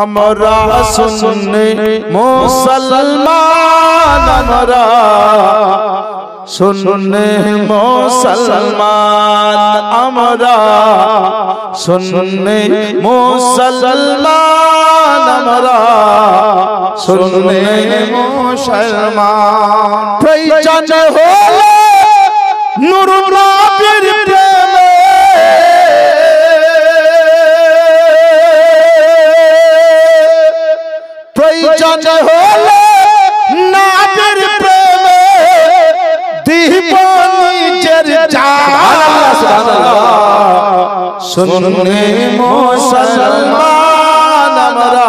আমরা সুন্নি মুসলমান, আমরা সুন্নি মুসলমান, আমরা সুন্নি মুসলমান, আমরা সুন্নি মুসলমান। প্রয়োজন হলে নূর নবীর প্রেমে, প্রয়োজন হলে নবীর প্রেমে দিব নিজের জান। সুন্নি মুসলমান, আমরা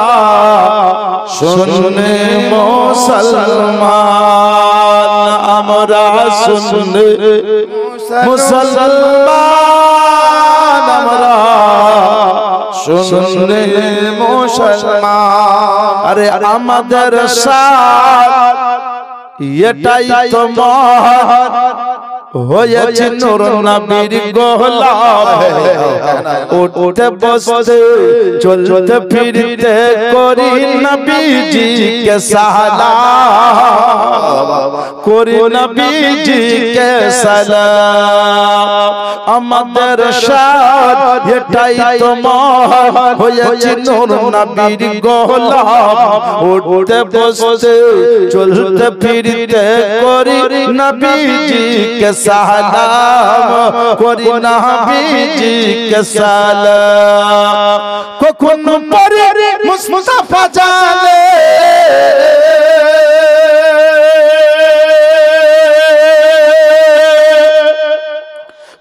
সুন্নি মুসলমান, আমরা সুন্নি মুসলমান, আমরা সুন্নি মুসলমান। আরে আমাদের সাথ এটাই তো মহান হয়েছে নূর নবীর গোলাম। উঠতে বসতে চলতে ফিরতে করি নবীজিকে সালাম, করি নবীজিকে সালাম। আমাদের সাথ এটাই তো মহান হয়েছে নূর নবীর গোলাম। উঠতে বসতে চলতে ফিরতে করি নবীজিকে সালাম, করি নবীজিকে সালাম। কখনো পরে মুস্তাফা জানে,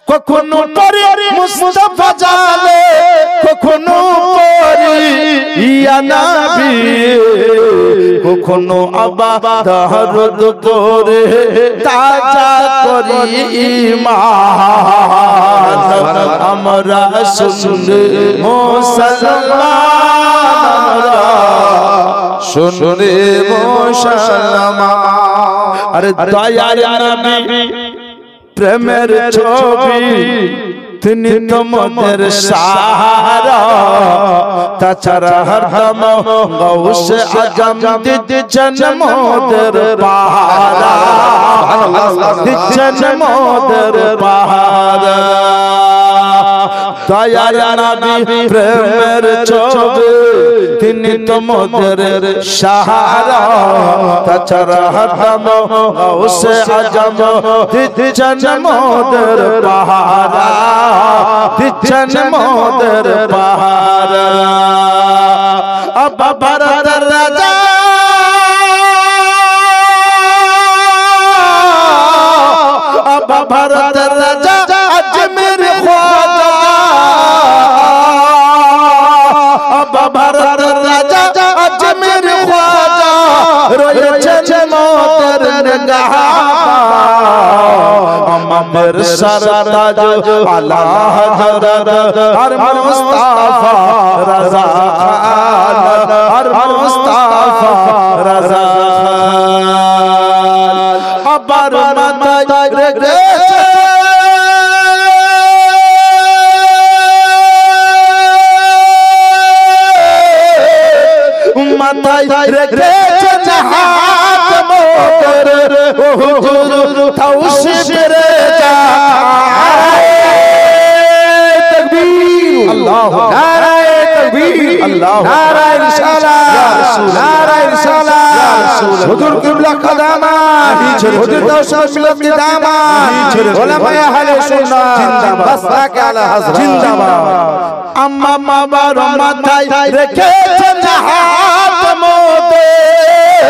কখনো পরে মুস্তাফা জানে, কখনো পরে ইয়া নবী, কখনো আবার দরদ করে তাজা করি ঈমান। আমরা সুন্নি মুসলমান, সুন্নি মুসলমান। আরে দয়ার নবী প্রেমের ছবি, তিনি তোমাদের সাহারা। তাছাড়া হরদম গৌসে আজম দিচ্ছেন মোদের পাহারা, দিচ্ছেন মোদের পাহারা। দয়ার নবী প্রেমের ছবি, তিনি তোমাদের সাহারা। তাছাড়া হরদম গৌসে আজম দিচ্ছেন মোদের পাহারা, দিচ্ছেন মোদের পাহারা। আবা ভারতের রাজা, আবা ভারতের রাজা আজমের খ্বাজা, আবা ভারতের রাজা আজমের খ্বাজা রয়েছেন মোদের নিগাহ। আমাদের সরতাজ আলা হযরত আর মুস্তাফা রাজা খান, আর মুস্তাফা রাজা খান। আবার মাথায় রেখে মাথায় রেখেছেন হাত মোদের, ও হুজুর তাওশীফ রে যায়। তাকবীর, আল্লাহু নারায়ে তাকবীর, আল্লাহু নারায়ে রিসালাত, নারায়ে রিসালাত। হুজুর কিবলা কদামাত, হুজুর তাওশীফ মিলাদ দামাত, উলামায়ে আহলে সুন্নাহ জিন্দাবাদ, বাসরাকে আলা হযরত জিন্দাবাদ। আম্মা বাবার মাথায় রেখেছেন হাত মোদের,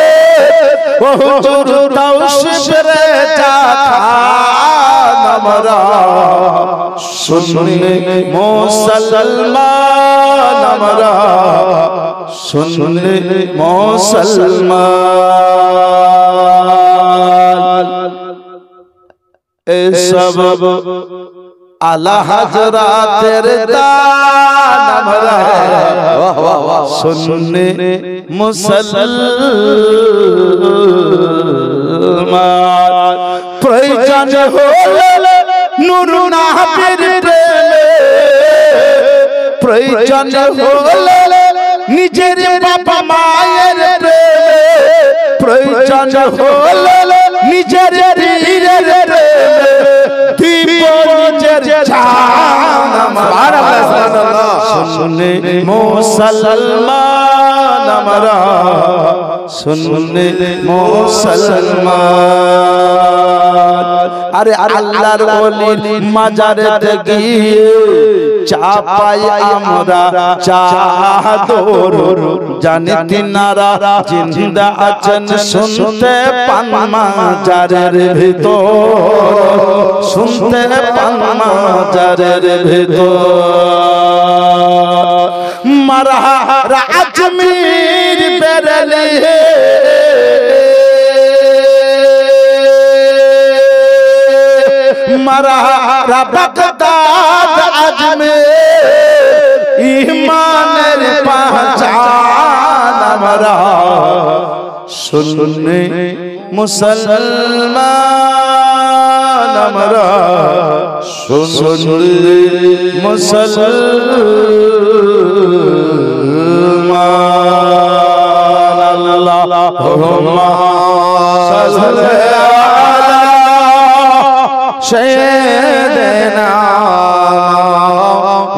ও হুজুর তাওশীফ রে যায়। আমরা সুন্নি মুসলমান, আমরা সুন্নি মুসলমান। এসব আলা হযরতের দান, আমরা সুন্নি মুসলমান। প্রয়োজন হলে নূর নবীর প্রেমে, প্রয়োজন হলে নিজের বাবা মায়ের প্রয়োজন হলে নিজের পীরের দিব নিজের জান। শুনে মুসলমান আমরা, শুনে মুসলমান। আরে আল্লাহর ওলির মাজারেতে গিয়ে চাপাই আমরা চাদর, জানি তিনারা জিন্দা আছেন শুনতে পান মাজারের ভিতর, শুনতে পান মাজারের ভিতর। মারা আজমির বেরেলি মারা বাগদাদ আজমের ইমানের পহচান আমরা, শুনে মুসলমান আমরা, শুনে মুসলমান। আল্লাহুম্মা সাল্লি আলা সাইয়্যিদিনা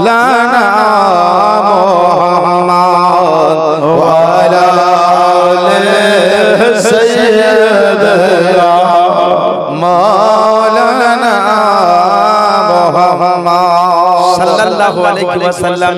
লানা মুহাম্মদ ওয়া আলা আলি সাইয়্যিদিনা মাওলানা মুহাম্মদ সাল্লাল্লাহু আলাইহি ওয়াসাল্লাম।